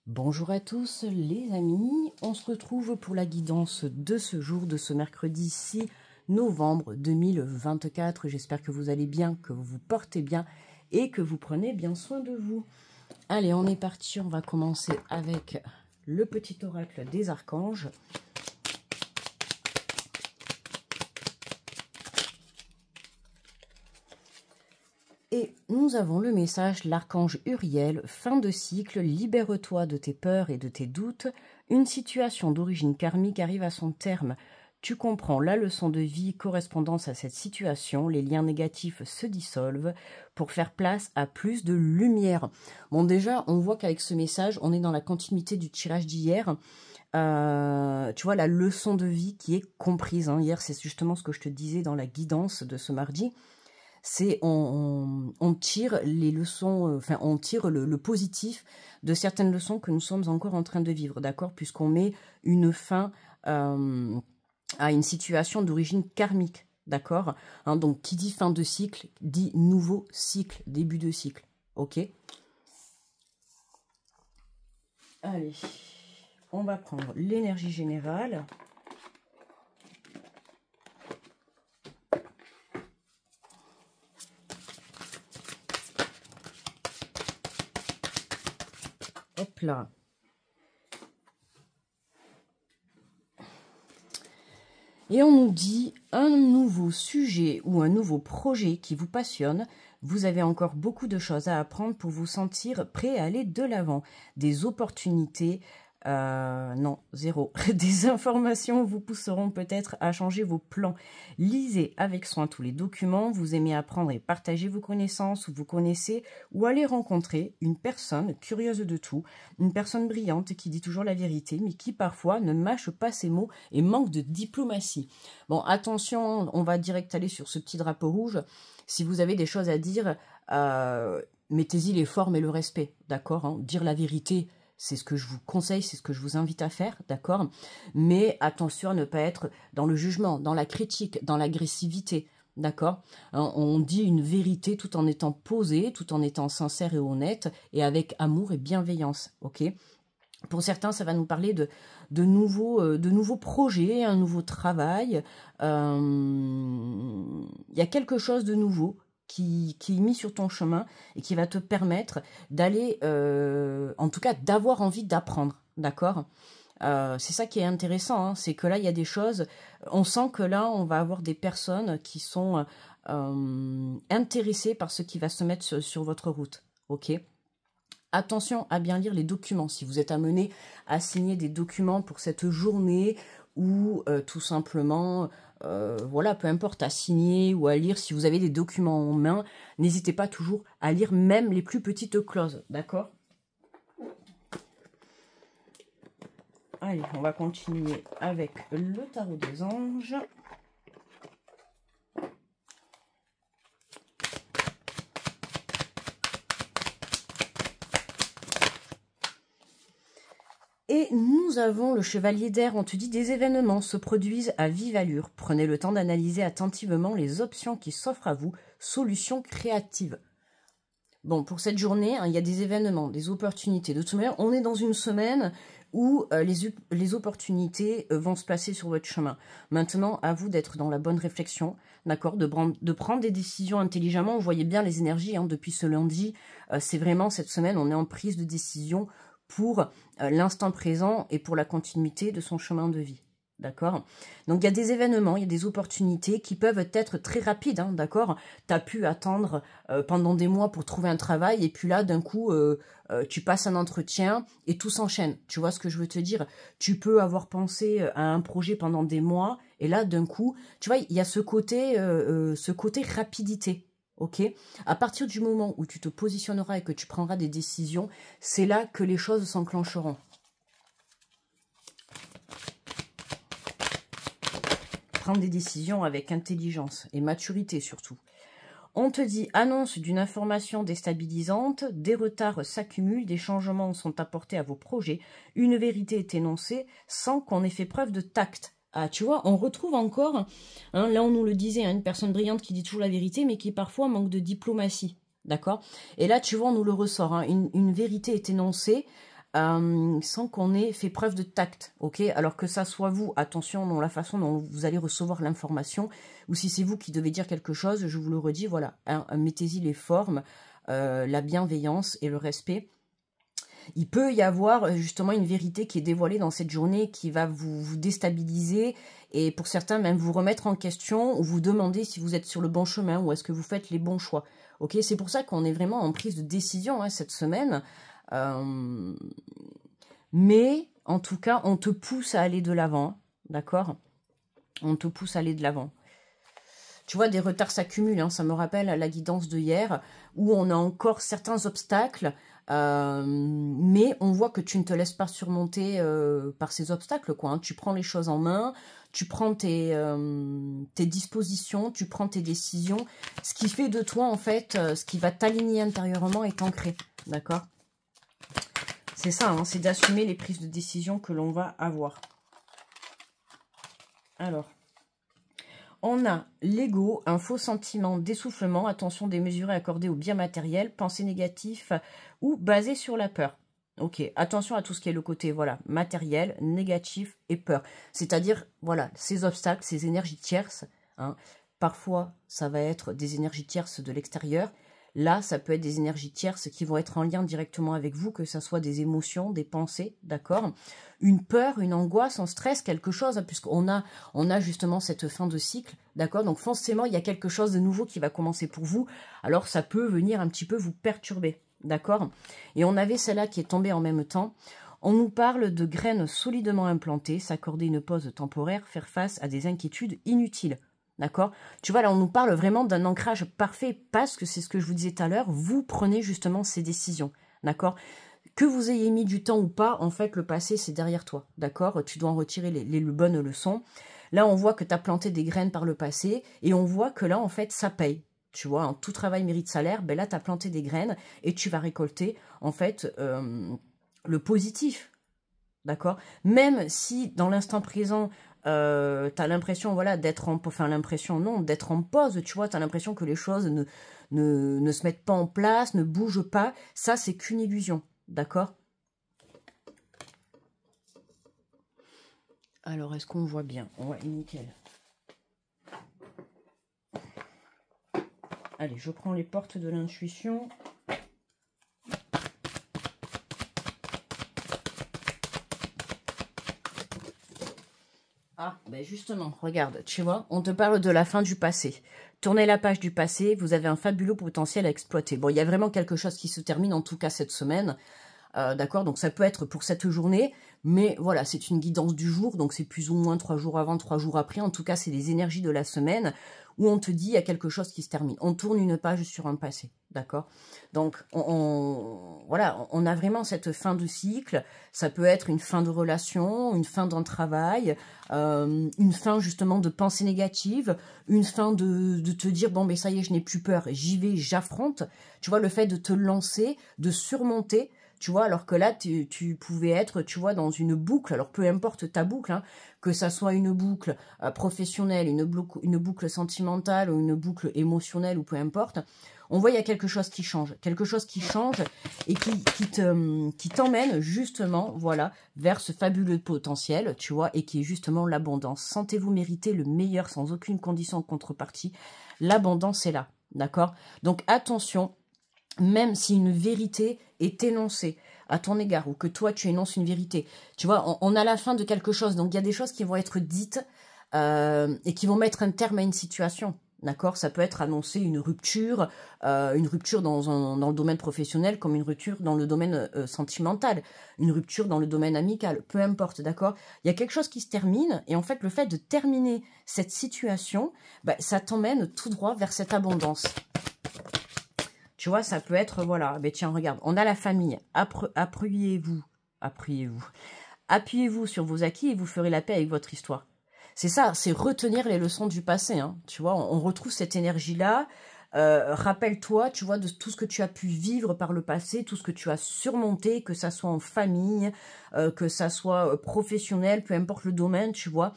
Bonjour à tous les amis, on se retrouve pour la guidance de ce jour, de ce mercredi 6 novembre 2024. J'espère que vous allez bien, que vous vous portez bien et que vous prenez bien soin de vous. Allez, on est parti, on va commencer avec le petit oracle des archanges. Et nous avons le message, l'archange Uriel, fin de cycle, libère-toi de tes peurs et de tes doutes, une situation d'origine karmique arrive à son terme. Tu comprends la leçon de vie correspondant à cette situation, les liens négatifs se dissolvent pour faire place à plus de lumière. Bon, déjà, on voit qu'avec ce message, on est dans la continuité du tirage d'hier. Tu vois, la leçon de vie qui est comprise. Hier, c'est justement ce que je te disais dans la guidance de ce mardi. C'est on tire les leçons, enfin on tire le positif de certaines leçons que nous sommes encore en train de vivre, d'accord, puisqu'on met une fin à une situation d'origine karmique, d'accord, donc qui dit fin de cycle, dit nouveau cycle, début de cycle, ok. Allez, on va prendre l'énergie générale. Hop là. Et on nous dit un nouveau sujet ou un nouveau projet qui vous passionne. Vous avez encore beaucoup de choses à apprendre pour vous sentir prêt à aller de l'avant. Des opportunités, non, zéro. Des informations vous pousseront peut-être à changer vos plans. Lisez avec soin tous les documents. Vous aimez apprendre et partager vos connaissances, vous connaissez ou allez rencontrer une personne curieuse de tout, une personne brillante qui dit toujours la vérité, mais qui parfois ne mâche pas ses mots et manque de diplomatie. Bon, attention, on va direct aller sur ce petit drapeau rouge. Si vous avez des choses à dire, mettez-y les formes et le respect, d'accord, dire la vérité, c'est ce que je vous conseille, c'est ce que je vous invite à faire, d'accord. Mais attention à ne pas être dans le jugement, dans la critique, dans l'agressivité, d'accord. On dit une vérité tout en étant posé, tout en étant sincère et honnête, et avec amour et bienveillance, ok. Pour certains, ça va nous parler de nouveaux projets, un nouveau travail. Il y a quelque chose de nouveau qui est mis sur ton chemin et qui va te permettre d'aller, en tout cas, d'avoir envie d'apprendre, d'accord. C'est ça qui est intéressant, c'est que là, il y a des choses, on sent que là, on va avoir des personnes qui sont intéressées par ce qui va se mettre sur votre route, ok. Attention à bien lire les documents. Si vous êtes amené à signer des documents pour cette journée ou tout simplement, voilà, peu importe, à signer ou à lire, si vous avez des documents en main, n'hésitez pas toujours à lire même les plus petites clauses, d'accord? Allez, on va continuer avec le tarot des anges. Et nous avons le chevalier d'air, on te dit des événements se produisent à vive allure. Prenez le temps d'analyser attentivement les options qui s'offrent à vous, solutions créatives. Bon, pour cette journée, il y a des événements, des opportunités. De toute manière, on est dans une semaine où les opportunités vont se placer sur votre chemin. Maintenant, à vous d'être dans la bonne réflexion, d'accord, de prendre des décisions intelligemment. Vous voyez bien les énergies, depuis ce lundi, c'est vraiment cette semaine, on est en prise de décision pour l'instant présent et pour la continuité de son chemin de vie, d'accord. Donc il y a des événements, il y a des opportunités qui peuvent être très rapides, d'accord. Tu as pu attendre pendant des mois pour trouver un travail et puis là d'un coup tu passes un entretien et tout s'enchaîne, tu vois ce que je veux te dire. Tu peux avoir pensé à un projet pendant des mois et là d'un coup, tu vois, il y a ce côté rapidité. Ok, à partir du moment où tu te positionneras et que tu prendras des décisions, c'est là que les choses s'enclencheront. Prendre des décisions avec intelligence et maturité surtout. On te dit annonce d'une information déstabilisante, des retards s'accumulent, des changements sont apportés à vos projets, une vérité est énoncée sans qu'on ait fait preuve de tact. Ah, tu vois, on retrouve encore, là on nous le disait, une personne brillante qui dit toujours la vérité, mais qui parfois manque de diplomatie, d'accord. Et là, tu vois, on nous le ressort, une vérité est énoncée, sans qu'on ait fait preuve de tact, ok? Alors que ça soit vous, attention dans la façon dont vous allez recevoir l'information, ou si c'est vous qui devez dire quelque chose, je vous le redis, voilà, hein, mettez-y les formes, la bienveillance et le respect. Il peut y avoir justement une vérité qui est dévoilée dans cette journée qui va vous déstabiliser et pour certains même vous remettre en question ou vous demander si vous êtes sur le bon chemin ou est-ce que vous faites les bons choix. Ok, c'est pour ça qu'on est vraiment en prise de décision hein, cette semaine. Mais en tout cas, on te pousse à aller de l'avant, d'accord? On te pousse à aller de l'avant. Tu vois, des retards s'accumulent, hein, ça me rappelle la guidance de hier, où on a encore certains obstacles, mais on voit que tu ne te laisses pas surmonter par ces obstacles, quoi. Hein. Tu prends les choses en main, tu prends tes dispositions, tu prends tes décisions, ce qui fait de toi, en fait, ce qui va t'aligner intérieurement et t'ancrer, d'accord? C'est ça, hein, c'est d'assumer les prises de décision que l'on va avoir. Alors, on a l'ego, un faux sentiment d'essoufflement, attention démesurée accordée au bien matériel, pensée négative ou basée sur la peur. Ok, attention à tout ce qui est le côté, voilà, matériel, négatif et peur. C'est-à-dire, voilà, ces obstacles, ces énergies tierces, hein, parfois ça va être des énergies tierces de l'extérieur. Là, ça peut être des énergies tierces qui vont être en lien directement avec vous, que ce soit des émotions, des pensées, d'accord? Une peur, une angoisse, un stress, quelque chose, puisqu'on a justement cette fin de cycle, d'accord? Donc forcément, il y a quelque chose de nouveau qui va commencer pour vous. Alors, ça peut venir un petit peu vous perturber, d'accord? Et on avait celle-là qui est tombée en même temps. On nous parle de graines solidement implantées, s'accorder une pause temporaire, faire face à des inquiétudes inutiles. D'accord? Tu vois, là, on nous parle vraiment d'un ancrage parfait parce que c'est ce que je vous disais tout à l'heure, vous prenez justement ces décisions. D'accord? Que vous ayez mis du temps ou pas, en fait, le passé, c'est derrière toi. D'accord? Tu dois en retirer les bonnes leçons. Là, on voit que tu as planté des graines par le passé et on voit que là, en fait, ça paye. Tu vois, tout travail mérite salaire. Ben là, tu as planté des graines et tu vas récolter, en fait, le positif. D'accord? Même si, dans l'instant présent, tu as l'impression, voilà, d'être en... Enfin, l'impression, non, d'être en pause, tu vois, tu as l'impression que les choses ne se mettent pas en place, ne bougent pas. Ça, c'est qu'une illusion, d'accord? Alors, est-ce qu'on voit bien? Ouais, nickel. Allez, je prends les portes de l'intuition. Ah, ben justement, regarde, tu vois, on te parle de la fin du passé. Tournez la page du passé, vous avez un fabuleux potentiel à exploiter. Bon, il y a vraiment quelque chose qui se termine, en tout cas cette semaine. D'accord, donc ça peut être pour cette journée, mais voilà, c'est une guidance du jour, donc c'est plus ou moins 3 jours avant, 3 jours après. En tout cas, c'est les énergies de la semaine où on te dit il y a quelque chose qui se termine. On tourne une page sur un passé, d'accord? Donc, voilà, on a vraiment cette fin de cycle. Ça peut être une fin de relation, une fin d'un travail, une fin justement de pensée négative, une fin de te dire, bon, mais ça y est, je n'ai plus peur, j'y vais, j'affronte. Tu vois, le fait de te lancer, de surmonter, tu vois, alors que là, tu pouvais être, tu vois, dans une boucle, alors peu importe ta boucle, hein, que ça soit une boucle professionnelle, une boucle sentimentale ou une boucle émotionnelle ou peu importe, on voit il y a quelque chose qui change et qui t'emmène justement, voilà, vers ce fabuleux potentiel, tu vois, et qui est justement l'abondance. Sentez-vous mériter le meilleur sans aucune condition de contrepartie. L'abondance est là, d'accord? Donc attention, même si une vérité est énoncée à ton égard, ou que toi tu énonces une vérité, tu vois, on a la fin de quelque chose, donc il y a des choses qui vont être dites et qui vont mettre un terme à une situation, d'accord? Ça peut être annoncer une rupture dans le domaine professionnel, comme une rupture dans le domaine sentimental, une rupture dans le domaine amical, peu importe, d'accord? Il y a quelque chose qui se termine, et en fait, le fait de terminer cette situation, bah, ça t'emmène tout droit vers cette abondance. Tu vois, ça peut être, voilà, mais tiens, regarde, on a la famille, appuyez-vous sur vos acquis et vous ferez la paix avec votre histoire. C'est ça, c'est retenir les leçons du passé, hein. Tu vois, on retrouve cette énergie-là. Rappelle-toi, tu vois, de tout ce que tu as pu vivre par le passé, tout ce que tu as surmonté, que ça soit en famille, que ça soit professionnel, peu importe le domaine, tu vois.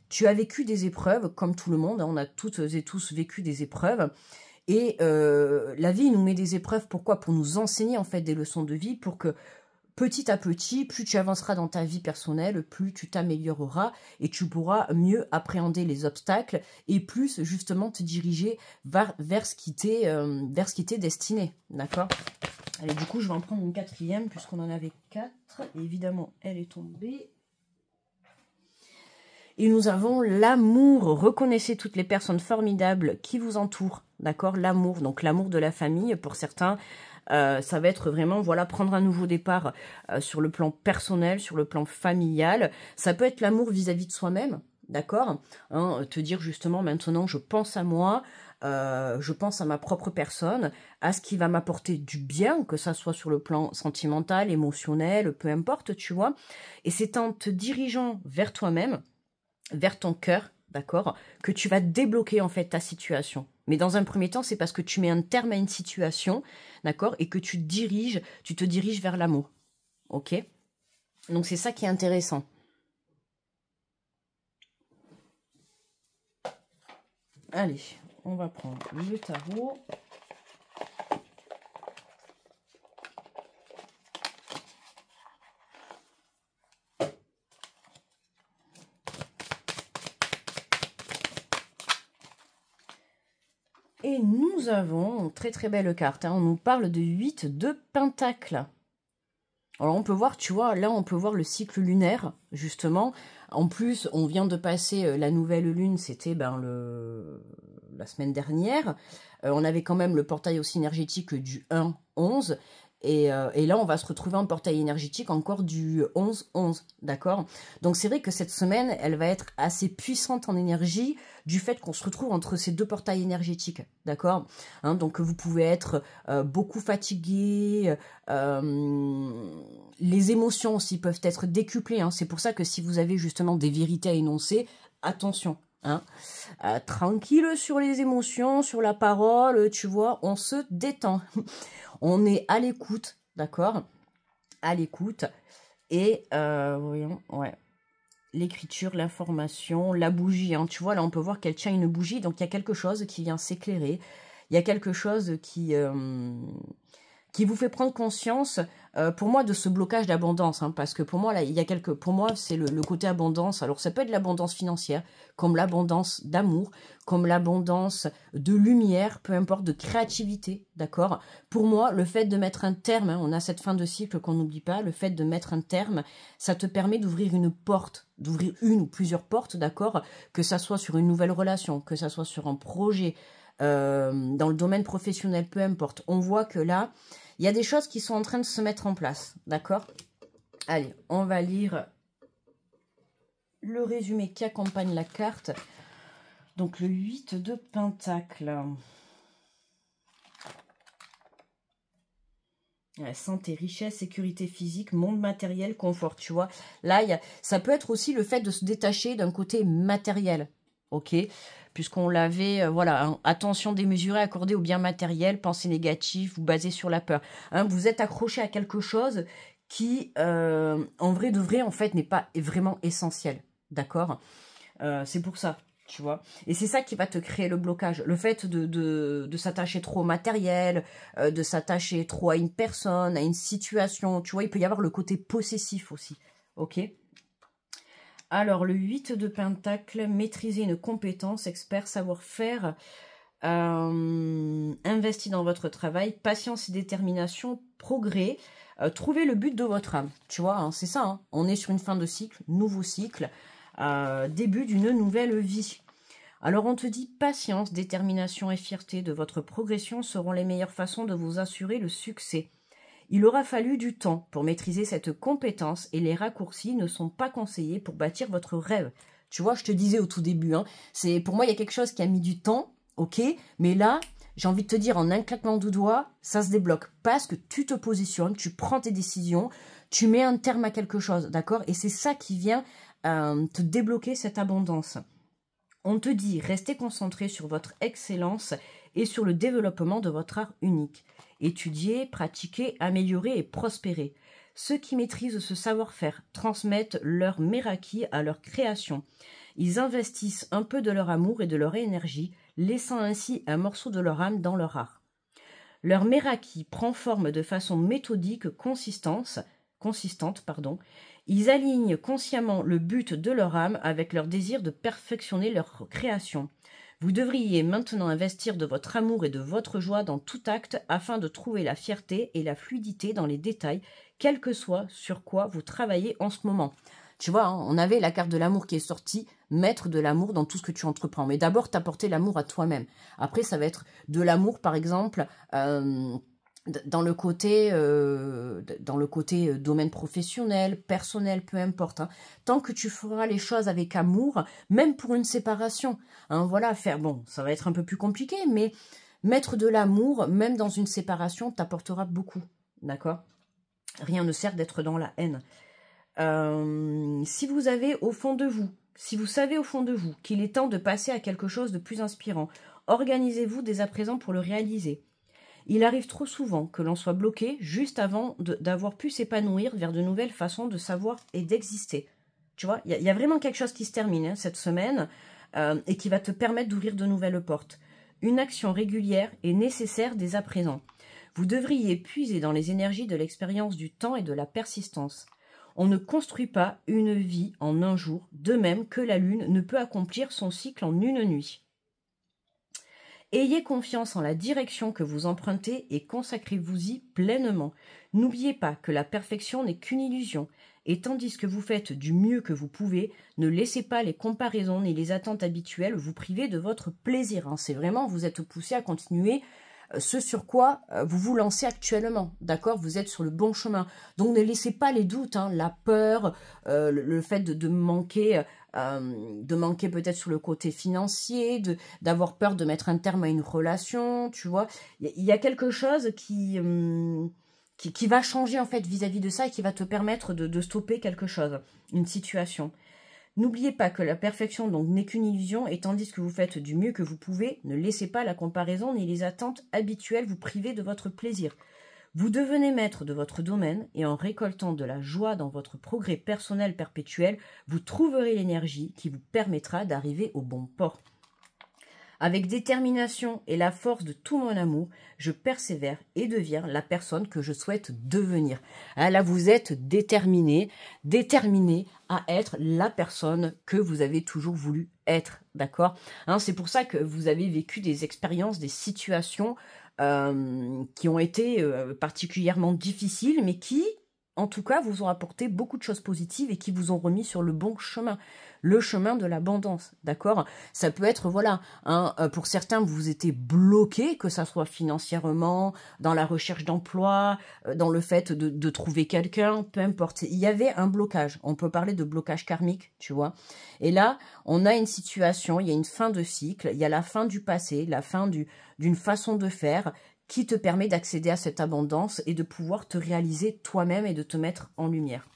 Tu as vécu des épreuves, comme tout le monde, hein, on a toutes et tous vécu des épreuves. Et la vie nous met des épreuves, pourquoi? Pour nous enseigner en fait des leçons de vie, pour petit à petit, plus tu avanceras dans ta vie personnelle, plus tu t'amélioreras et tu pourras mieux appréhender les obstacles et plus justement te diriger vers ce qui t'est destiné. D'accord? Allez, du coup, je vais en prendre une quatrième puisqu'on en avait 4. Évidemment, elle est tombée. Et nous avons l'amour. Reconnaissez toutes les personnes formidables qui vous entourent. D'accord? L'amour. Donc, l'amour de la famille. Pour certains, ça va être vraiment, voilà, prendre un nouveau départ sur le plan personnel, sur le plan familial. Ça peut être l'amour vis-à-vis de soi-même. D'accord? Hein, te dire justement, maintenant, je pense à moi. Je pense à ma propre personne, à ce qui va m'apporter du bien, que ça soit sur le plan sentimental, émotionnel, peu importe, tu vois. Et c'est en te dirigeant vers toi-même, vers ton cœur, d'accord, que tu vas débloquer en fait ta situation. Mais dans un premier temps, c'est parce que tu mets un terme à une situation, d'accord, et que tu te diriges vers l'amour, ok? Donc c'est ça qui est intéressant. Allez, on va prendre le tarot. Et nous avons, très très belle carte, hein, on nous parle de 8 de pentacles. Alors on peut voir, tu vois, là on peut voir le cycle lunaire, justement. En plus, on vient de passer la nouvelle lune, c'était la semaine dernière. On avait quand même le portail aussi énergétique du 1-11. Et là, on va se retrouver en portail énergétique encore du 11-11, d'accord? Donc c'est vrai que cette semaine, elle va être assez puissante en énergie du fait qu'on se retrouve entre ces deux portails énergétiques, d'accord? Hein, donc vous pouvez être beaucoup fatigué, les émotions aussi peuvent être décuplées, hein. C'est pour ça que si vous avez justement des vérités à énoncer, attention, hein. Tranquille sur les émotions, sur la parole, tu vois, on se détend. On est à l'écoute, d'accord? À l'écoute. Et, voyons, ouais. L'écriture, l'information, la bougie, hein. Tu vois, là, on peut voir qu'elle tient une bougie. Donc, il y a quelque chose qui vient s'éclairer. Il y a quelque chose qui vous fait prendre conscience, pour moi, de ce blocage d'abondance, hein, parce que pour moi, là, pour moi, c'est le côté abondance. Alors, ça peut être l'abondance financière, comme l'abondance d'amour, comme l'abondance de lumière, peu importe, de créativité, d'accord? Pour moi, le fait de mettre un terme, hein, on a cette fin de cycle qu'on n'oublie pas, le fait de mettre un terme, ça te permet d'ouvrir une porte, d'ouvrir une ou plusieurs portes, d'accord? Que ça soit sur une nouvelle relation, que ça soit sur un projet, dans le domaine professionnel, peu importe. On voit que là, il y a des choses qui sont en train de se mettre en place, d'accord? Allez, on va lire le résumé qui accompagne la carte. Donc, le 8 de Pentacle. Santé, richesse, sécurité physique, monde matériel, confort, tu vois. Là, ça peut être aussi le fait de se détacher d'un côté matériel, ok? Puisqu'on l'avait, voilà, hein, attention démesurée accordée aux biens matériels, pensée négative, vous basez sur la peur. Hein, vous êtes accroché à quelque chose qui, en vrai de vrai, en fait, n'est pas vraiment essentiel, d'accord? C'est pour ça. Tu vois, et c'est ça qui va te créer le blocage. Le fait de s'attacher trop au matériel, de s'attacher trop à une personne, à une situation. Tu vois, il peut y avoir le côté possessif aussi. Ok? Alors, le 8 de Pentacle, maîtriser une compétence, expert, savoir-faire, investi dans votre travail, patience et détermination, progrès, trouver le but de votre âme. Tu vois, hein, c'est ça. Hein. On est sur une fin de cycle, nouveau cycle. Début d'une nouvelle vie. Alors on te dit patience, détermination et fierté de votre progression seront les meilleures façons de vous assurer le succès. Il aura fallu du temps pour maîtriser cette compétence et les raccourcis ne sont pas conseillés pour bâtir votre rêve. Tu vois, je te disais au tout début, hein, pour moi il y a quelque chose qui a mis du temps, ok, mais là, j'ai envie de te dire en un claquement de doigts, ça se débloque parce que tu te positionnes, tu prends tes décisions, tu mets un terme à quelque chose, d'accord? Et c'est ça qui vient te débloquer cette abondance. On te dit, restez concentré sur votre excellence et sur le développement de votre art unique. Étudier, pratiquer, améliorer et prospérer. Ceux qui maîtrisent ce savoir-faire transmettent leur méraki à leur création. Ils investissent un peu de leur amour et de leur énergie, laissant ainsi un morceau de leur âme dans leur art. Leur méraki prend forme de façon méthodique, consistance, consistante, pardon. Ils alignent consciemment le but de leur âme avec leur désir de perfectionner leur création. Vous devriez maintenant investir de votre amour et de votre joie dans tout acte afin de trouver la fierté et la fluidité dans les détails, quel que soit sur quoi vous travaillez en ce moment. Tu vois, hein, on avait la carte de l'amour qui est sortie, mettre de l'amour dans tout ce que tu entreprends. Mais d'abord, t'apporter l'amour à toi-même. Après, ça va être de l'amour, par exemple, dans le côté domaine professionnel, personnel, peu importe. Hein. Tant que tu feras les choses avec amour, même pour une séparation, hein, voilà, bon, ça va être un peu plus compliqué, mais mettre de l'amour, même dans une séparation, t'apportera beaucoup, d'accord? Rien ne sert d'être dans la haine. Si vous savez au fond de vous qu'il est temps de passer à quelque chose de plus inspirant, organisez-vous dès à présent pour le réaliser. Il arrive trop souvent que l'on soit bloqué juste avant d'avoir pu s'épanouir vers de nouvelles façons de savoir et d'exister. Tu vois, il y a vraiment quelque chose qui se termine hein, cette semaine et qui va te permettre d'ouvrir de nouvelles portes. Une action régulière est nécessaire dès à présent. Vous devriez puiser dans les énergies de l'expérience du temps et de la persistance. On ne construit pas une vie en un jour, de même que la lune ne peut accomplir son cycle en une nuit. Ayez confiance en la direction que vous empruntez et consacrez-vous-y pleinement. N'oubliez pas que la perfection n'est qu'une illusion, et tandis que vous faites du mieux que vous pouvez, ne laissez pas les comparaisons ni les attentes habituelles vous priver de votre plaisir. Hein. C'est vraiment, vous êtes poussé à continuer ce sur quoi vous vous lancez actuellement, d'accord? Vous êtes sur le bon chemin. Donc ne laissez pas les doutes, hein, la peur, le fait de manquer peut-être sur le côté financier, d'avoir peur de mettre un terme à une relation, tu vois. Il y a quelque chose qui va changer en fait vis-à-vis de ça et qui va te permettre de stopper quelque chose, une situation. N'oubliez pas que la perfection donc n'est qu'une illusion et tandis que vous faites du mieux que vous pouvez, ne laissez pas la comparaison ni les attentes habituelles vous priver de votre plaisir. Vous devenez maître de votre domaine et en récoltant de la joie dans votre progrès personnel perpétuel, vous trouverez l'énergie qui vous permettra d'arriver au bon port. Avec détermination et la force de tout mon amour, je persévère et deviens la personne que je souhaite devenir. Ah, là, vous êtes déterminé à être la personne que vous avez toujours voulu être, d'accord? Hein, c'est pour ça que vous avez vécu des expériences, des situations qui ont été particulièrement difficiles, mais qui, en tout cas, vous ont apporté beaucoup de choses positives et qui vous ont remis sur le bon chemin. Le chemin de l'abondance, d'accord? Ça peut être, voilà, hein, pour certains, vous étiez bloqué, que ça soit financièrement, dans la recherche d'emploi, dans le fait de trouver quelqu'un, peu importe. Il y avait un blocage. On peut parler de blocage karmique, tu vois. Et là, on a une situation, il y a une fin de cycle, il y a la fin du passé, la fin d'une façon de faire qui te permet d'accéder à cette abondance et de pouvoir te réaliser toi-même et de te mettre en lumière.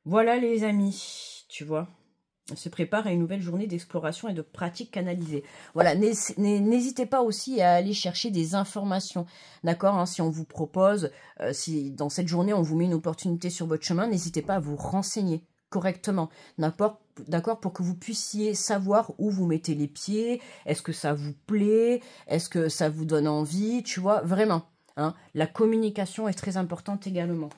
Voilà les amis, tu vois, on se prépare à une nouvelle journée d'exploration et de pratique canalisée. Voilà, n'hésitez pas aussi à aller chercher des informations, d'accord, hein, si on vous propose, si dans cette journée on vous met une opportunité sur votre chemin, n'hésitez pas à vous renseigner correctement, d'accord, pour que vous puissiez savoir où vous mettez les pieds, est-ce que ça vous plaît, est-ce que ça vous donne envie, tu vois, vraiment, hein, la communication est très importante également.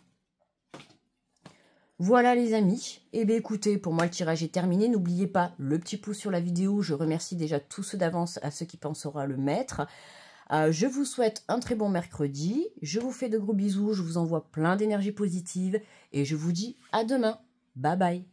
Voilà les amis, et bien écoutez, pour moi le tirage est terminé, n'oubliez pas le petit pouce sur la vidéo, je remercie déjà tous ceux d'avance à ceux qui penseront à le mettre. Je vous souhaite un très bon mercredi, je vous fais de gros bisous, je vous envoie plein d'énergie positive et je vous dis à demain, bye bye.